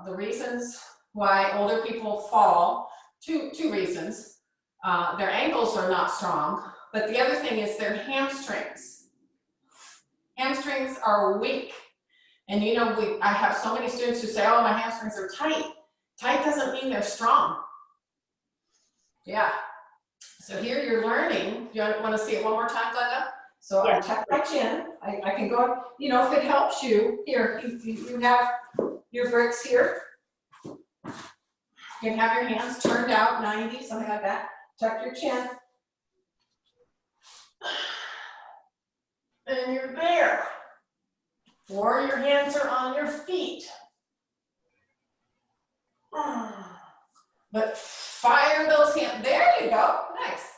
the reasons why older people fall, two reasons. Their ankles are not strong, but the other thing is their hamstrings. Hamstrings are weak. And you know, I have so many students who say, oh, my hamstrings are tight. Tight doesn't mean they're strong. Yeah. So here you're learning. Do you want to see it one more time, Glenda? So yes. I tuck my chin. I can go, you know, if it helps you, here, you have your bricks here. You can have your hands turned out 90, something like that. Tuck your chin. And you're there. Or your hands are on your feet. But fire those hands. There you go. Nice.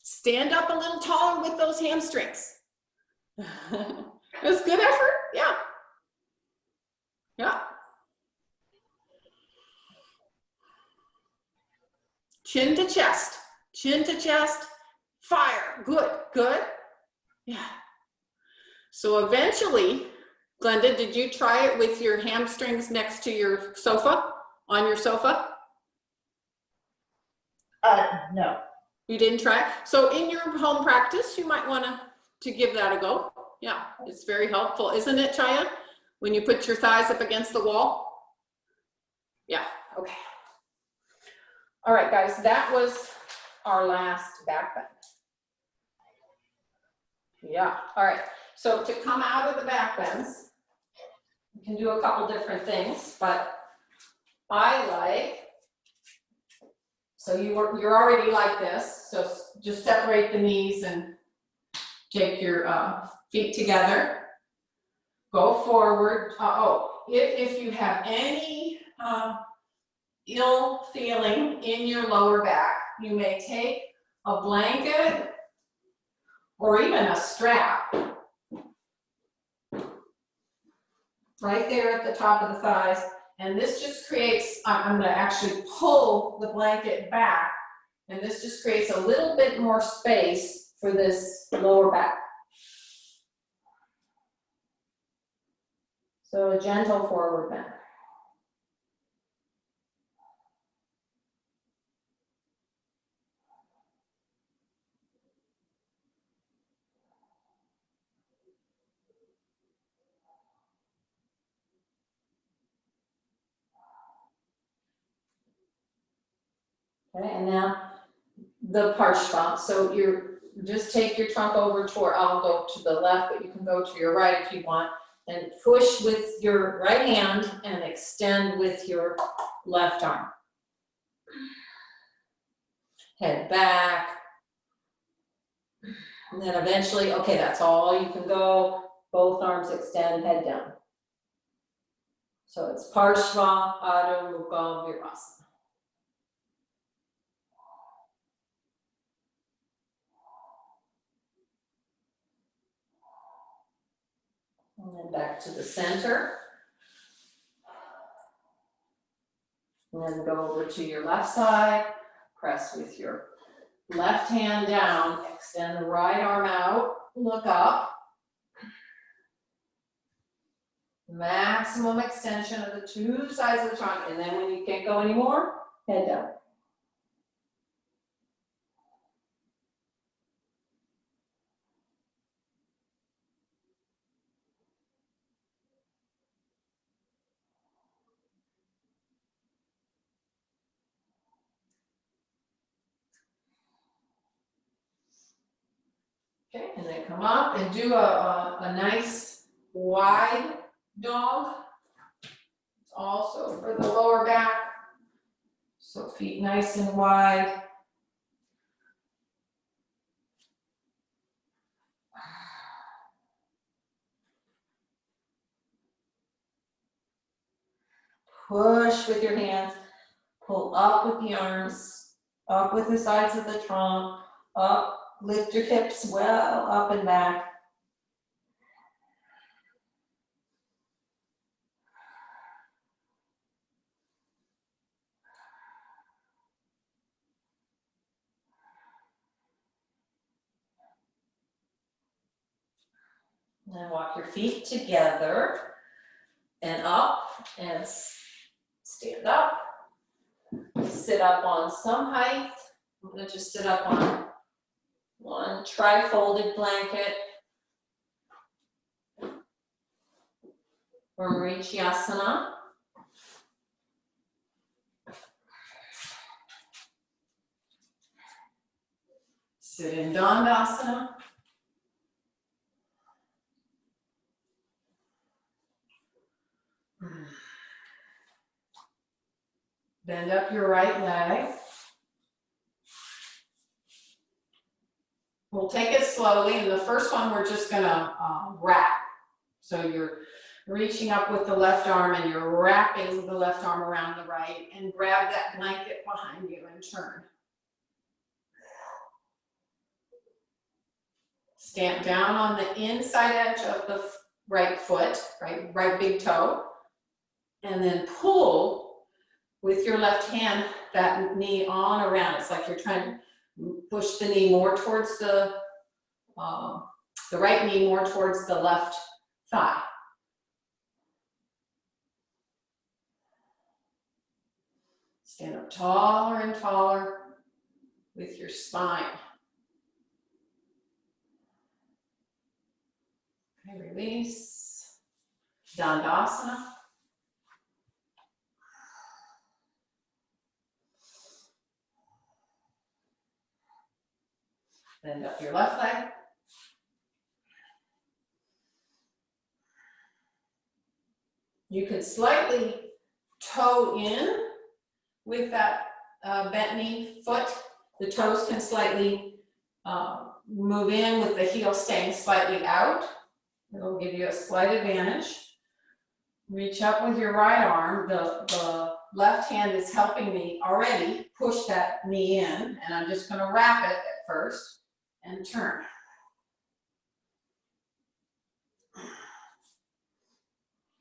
Stand up a little taller with those hamstrings. That's good effort. Yeah. Yeah. Chin to chest. Chin to chest. Fire. Good. Good. Yeah. So eventually, Glenda, did you try it with your hamstrings next to your sofa, on your sofa? No. You didn't try? So in your home practice, you might want to give that a go. Yeah, it's very helpful, isn't it, Chaya? When you put your thighs up against the wall? Yeah, okay. All right, guys, that was our last back bend. Yeah, all right. So to come out of the back bends, you can do a couple different things, but I like, so you're already like this, so just separate the knees and take your feet together. Go forward. If you have any ill feeling in your lower back, you may take a blanket or even a strap right there at the top of the thighs. And this just creates, I'm going to actually pull the blanket back, and this just creates a little bit more space for this lower back. So a gentle forward bend. Okay, and now the Parshva. So just take your trunk over toward, I'll go to the left, but you can go to your right if you want, and push with your right hand and extend with your left arm. Head back. And then eventually, okay, that's all you can go. Both arms extend, head down. So it's Parshva Adho Mukha Virasana. And then back to the center. And then go over to your left side. Press with your left hand down. Extend the right arm out. Look up. Maximum extension of the two sides of the trunk. And then when you can't go anymore, head down. Okay, and then come up and do a nice wide dog. It's also for the lower back. So feet nice and wide. Push with your hands. Pull up with the arms. Up with the sides of the trunk. Up. Lift your hips well up and back. Then walk your feet together and up and stand up. Sit up on some height. I'm going to just sit up on one tri-folded blanket. Or Marichyasana. Sit in Dandasana. Bend up your right leg. We'll take it slowly, and the first one we're just gonna wrap. So you're reaching up with the left arm and you're wrapping the left arm around the right, and grab that blanket behind you and turn. Stamp down on the inside edge of the right foot, right big toe, and then pull with your left hand that knee on around. It's like you're trying to push the knee more towards the right knee more towards the left thigh. Stand up taller and taller with your spine. Okay, release. Dandasana. Bend up your left leg. You can slightly toe in with that bent knee foot. The toes can slightly move in with the heel staying slightly out. It'll give you a slight advantage. Reach up with your right arm. The left hand is helping me already push that knee in, and I'm just going to wrap it at first and turn.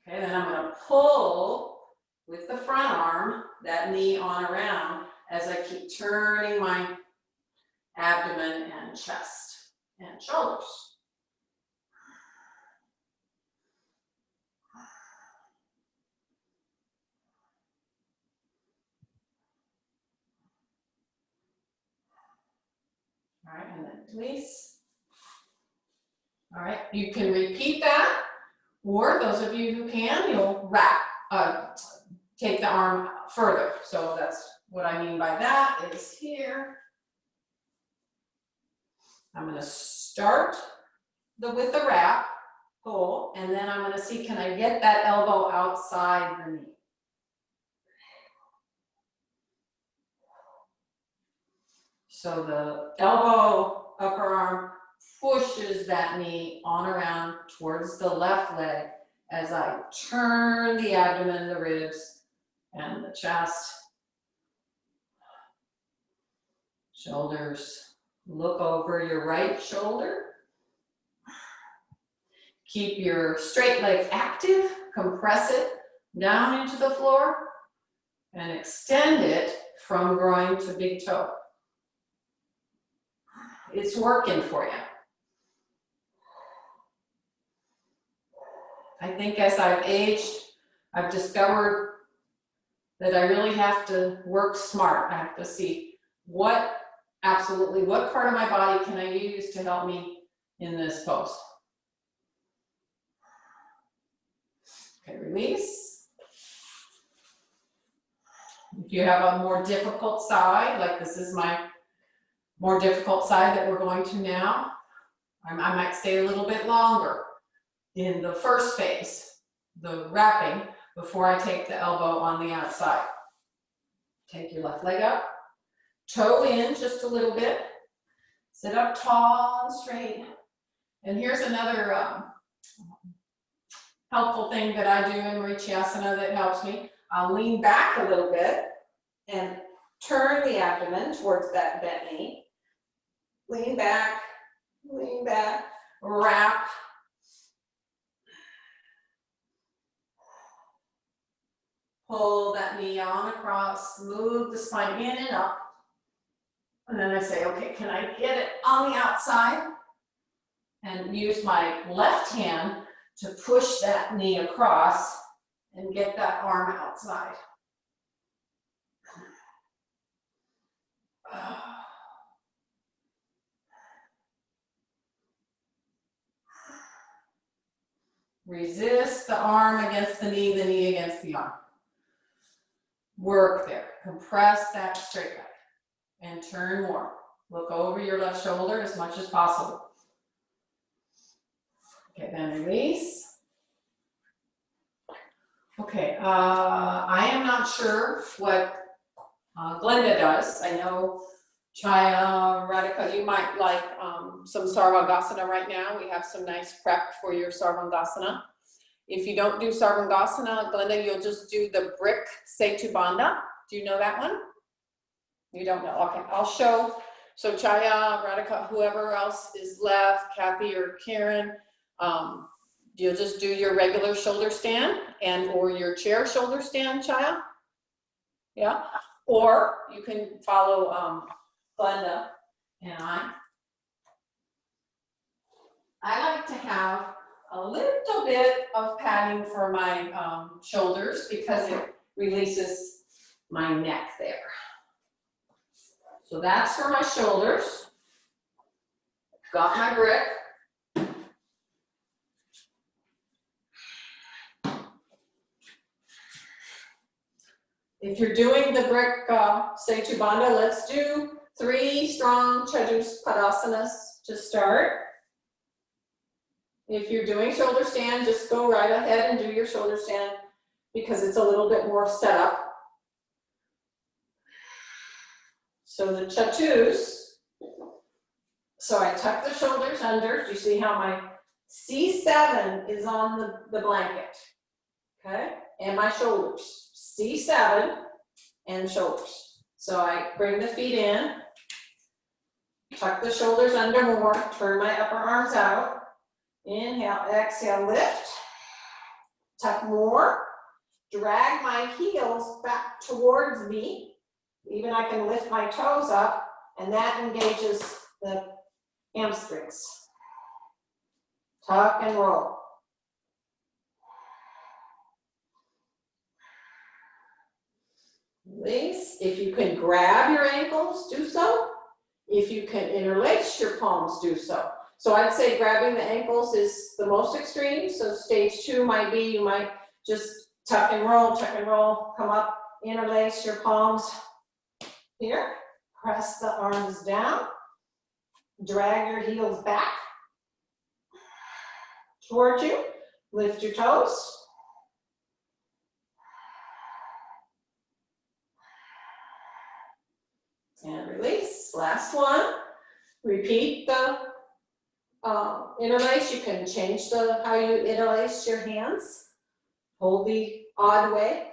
Okay, then I'm going to pull with the front arm that knee on around as I keep turning my abdomen and chest and shoulders. All right, and then release. All right, you can repeat that, or those of you who can, you'll wrap, take the arm further. So that's what I mean by that is here. I'm gonna start with the wrap, pull, and then I'm gonna see, can I get that elbow outside the knee? So the elbow, upper arm pushes that knee on around towards the left leg as I turn the abdomen, the ribs, and the chest. Shoulders, look over your right shoulder. Keep your straight leg active, compress it down into the floor, and extend it from groin to big toe. It's working for you. I think as I've aged, I've discovered that I really have to work smart. I have to see what part of my body can I use to help me in this pose. Okay, release. If you have a more difficult side, like this is my more difficult side that we're going to now, I might stay a little bit longer in the first phase, the wrapping, before I take the elbow on the outside. Take your left leg up, toe in just a little bit, sit up tall and straight. And here's another helpful thing that I do in Marichyasana that helps me. I'll lean back a little bit and turn the abdomen towards that bent knee. Lean back, wrap. Pull that knee on across, move the spine in and up. And then I say, okay, can I get it on the outside? And use my left hand to push that knee across and get that arm outside. Resist the arm against the knee against the arm. Work there. Compress that straight leg and turn more. Look over your left shoulder as much as possible. Okay, then release. Okay, I am not sure what Glenda does. I know Chaya, Radhika, you might like some Sarvangasana right now. We have some nice prep for your Sarvangasana. If you don't do Sarvangasana, Glenda, you'll just do the brick Setu Bandha. Do you know that one? You don't know, okay. I'll show, so Chaya, Radhika, whoever else is left, Kathy or Karen, you'll just do your regular shoulder stand and or your chair shoulder stand, Chaya. Yeah, or you can follow Glenda and I like to have a little bit of padding for my shoulders because it releases my neck there. So that's for my shoulders. Got my brick. If you're doing the brick Setu Bandha, let's do 3 strong Chaturpadasanas to start. If you're doing shoulder stand, just go right ahead and do your shoulder stand because it's a little bit more set up. So the Chatus, so I tuck the shoulders under. Do you see how my C7 is on the blanket? Okay, and my shoulders. C7 and shoulders. So I bring the feet in, tuck the shoulders under more, turn my upper arms out. Inhale, exhale, lift, tuck more, drag my heels back towards me. Even I can lift my toes up, and that engages the hamstrings. Tuck and roll. Release. If you can grab your ankles, do so. If you can interlace your palms, do so. So I'd say grabbing the ankles is the most extreme. So stage 2 might be, you might just tuck and roll, come up, interlace your palms here, press the arms down, Drag your heels back towards you. Lift your toes. And release. Last one. Repeat the interlace. You can change how you interlace your hands. Hold the odd way.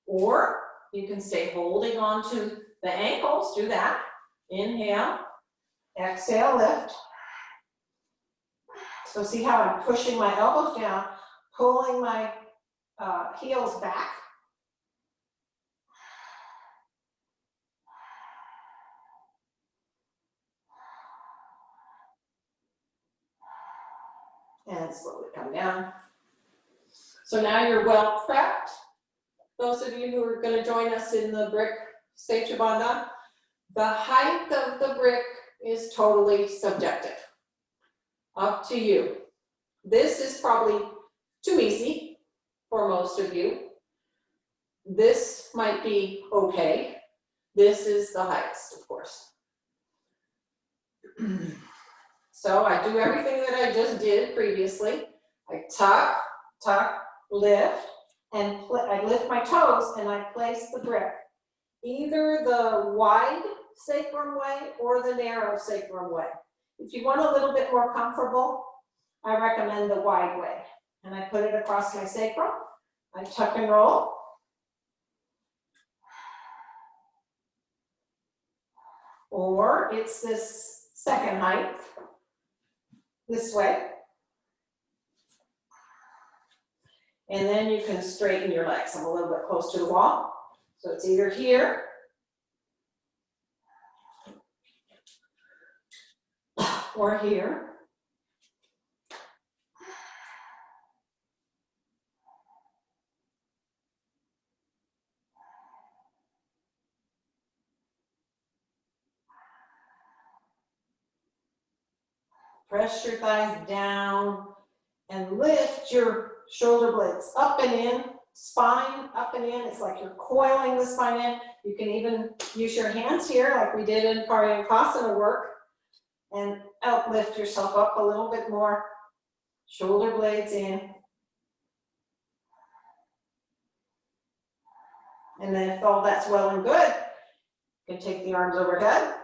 Or you can stay holding on to the ankles. Do that. Inhale. Exhale, lift. So see how I'm pushing my elbows down, pulling my heels back. And slowly come down. So now you're well prepped. Those of you who are going to join us in the brick Setu, the height of the brick is totally subjective. Up to you. This is probably too easy for most of you. This might be okay. This is the highest, of course. So I do everything that I just did previously. I tuck, tuck, lift, and I lift my toes and I place the brick. Either the wide sacrum way or the narrow sacrum way. If you want a little bit more comfortable, I recommend the wide way. And I put it across my sacrum. I tuck and roll. Or it's this second height, this way. And then you can straighten your legs. I'm a little bit close to the wall. So it's either here or here. Press your thighs down and lift your shoulder blades up and in, spine up and in. It's like you're coiling the spine in. You can even use your hands here like we did in Paryanukasana work and lift yourself up a little bit more. Shoulder blades in. And then if all that's well and good, you can take the arms overhead.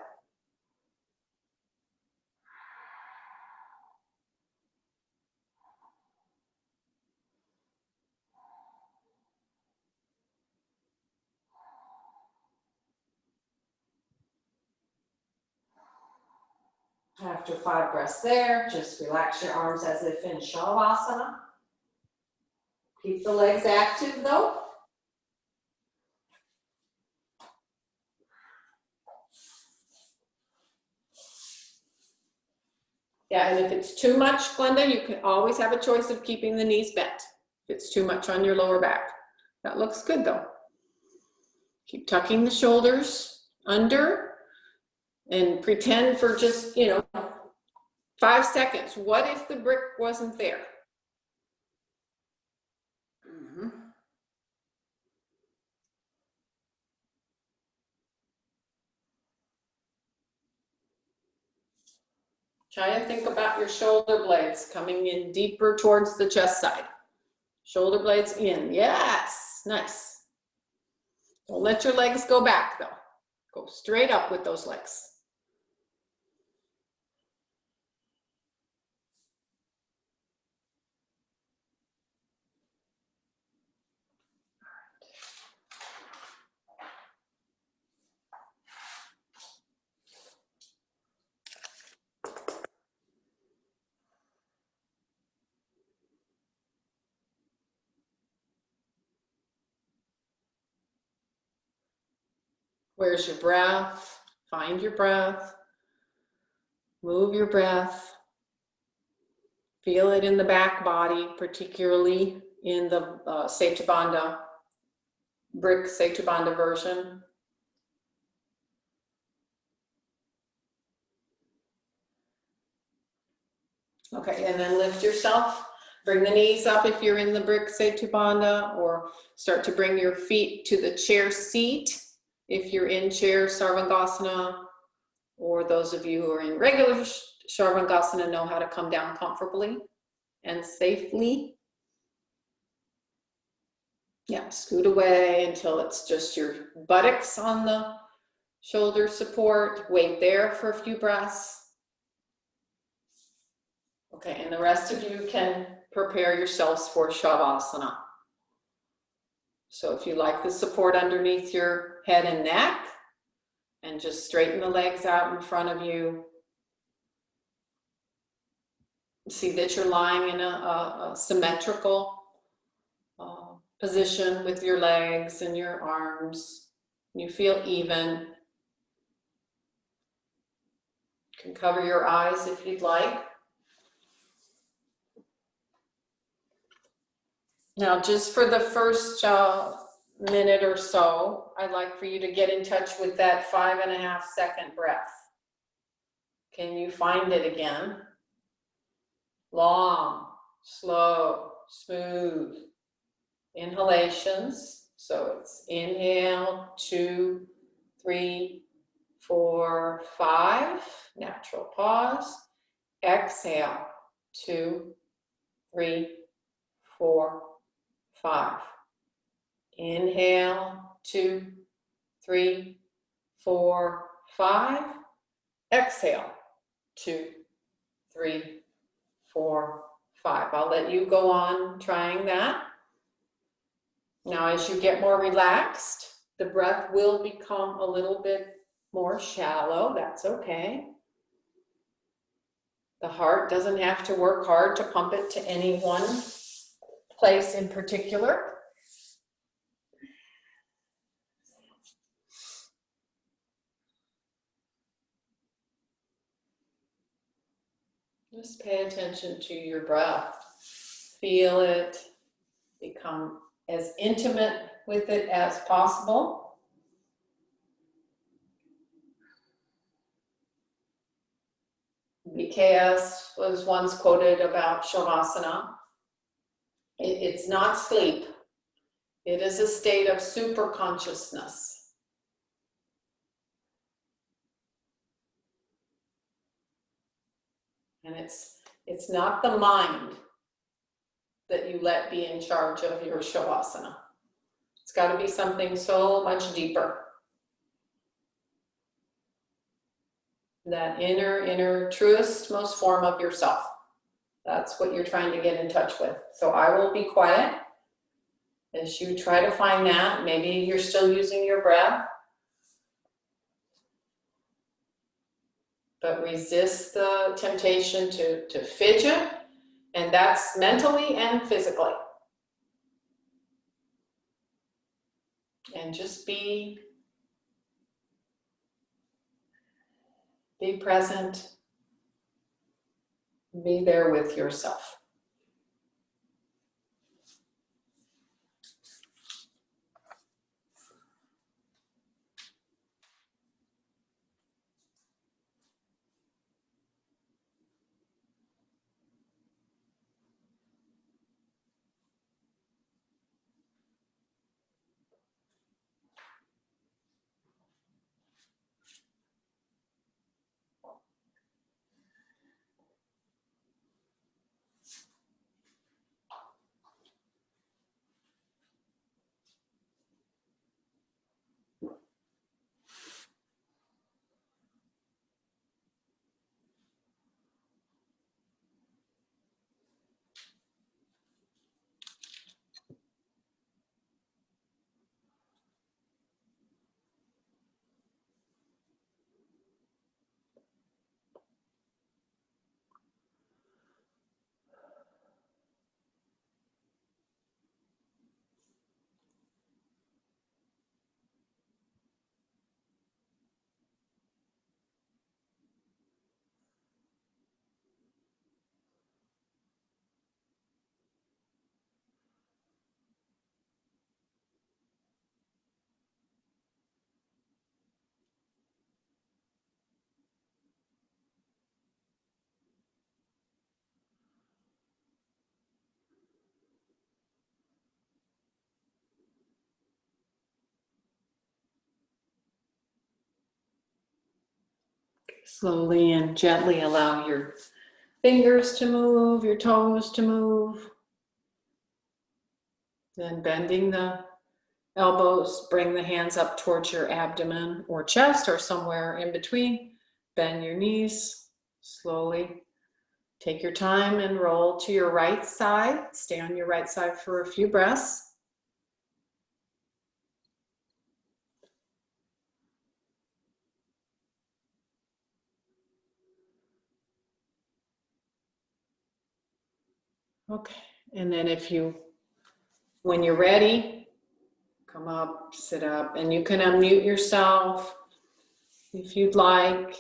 After 5 breaths there, just relax your arms as if in Shavasana. Keep the legs active though. Yeah, and if it's too much, Glenda, you can always have a choice of keeping the knees bent if it's too much on your lower back. That looks good though. Keep tucking the shoulders under and pretend for just, 5 seconds. What if the brick wasn't there? Try and think about your shoulder blades coming in deeper towards the chest side. Shoulder blades in, yes, nice. Don't let your legs go back though. Go straight up with those legs. Where's your breath? Find your breath. Move your breath. Feel it in the back body, particularly in the Setu, brick Setu version. Okay, and then lift yourself. Bring the knees up if you're in the brick Setu, or start to bring your feet to the chair seat. If you're in chair Sarvangasana, or those of you who are in regular Sharvangasana know how to come down comfortably and safely. Yeah, scoot away until it's just your buttocks on the shoulder support. Wait there for a few breaths. Okay, and the rest of you can prepare yourselves for Shavasana. So if you like the support underneath your head and neck, and just straighten the legs out in front of you. See that you're lying in a symmetrical position with your legs and your arms. You feel even. You can cover your eyes if you'd like. Now, just for the first minute or so, I'd like for you to get in touch with that 5.5 second breath. Can you find it again? Long, slow, smooth inhalations. So it's inhale, 2, 3, 4, 5. Natural pause. Exhale, 2, 3, 4, 5. Inhale, 2, 3, 4, 5. Exhale, 2, 3, 4, 5. I'll let you go on trying that. Now, as you get more relaxed, the breath will become a little bit more shallow. That's okay. The heart doesn't have to work hard to pump it to any one place in particular. Just pay attention to your breath. Feel it. Become as intimate with it as possible. BKS was once quoted about Shavasana. It's not sleep. It is a state of super consciousness. And it's not the mind that you let be in charge of your Shavasana. It's got to be something so much deeper. That inner, truest, most form of yourself. That's what you're trying to get in touch with. So I will be quiet as you try to find that. Maybe you're still using your breath, but resist the temptation to fidget, and that's mentally and physically. And just be present, be there with yourself. Slowly and gently allow your fingers to move, your toes to move. Then bending the elbows, bring the hands up towards your abdomen or chest or somewhere in between. Bend your knees slowly. Take your time and roll to your right side. Stay on your right side for a few breaths. Okay, and then when you're ready, come up, sit up, and you can unmute yourself if you'd like.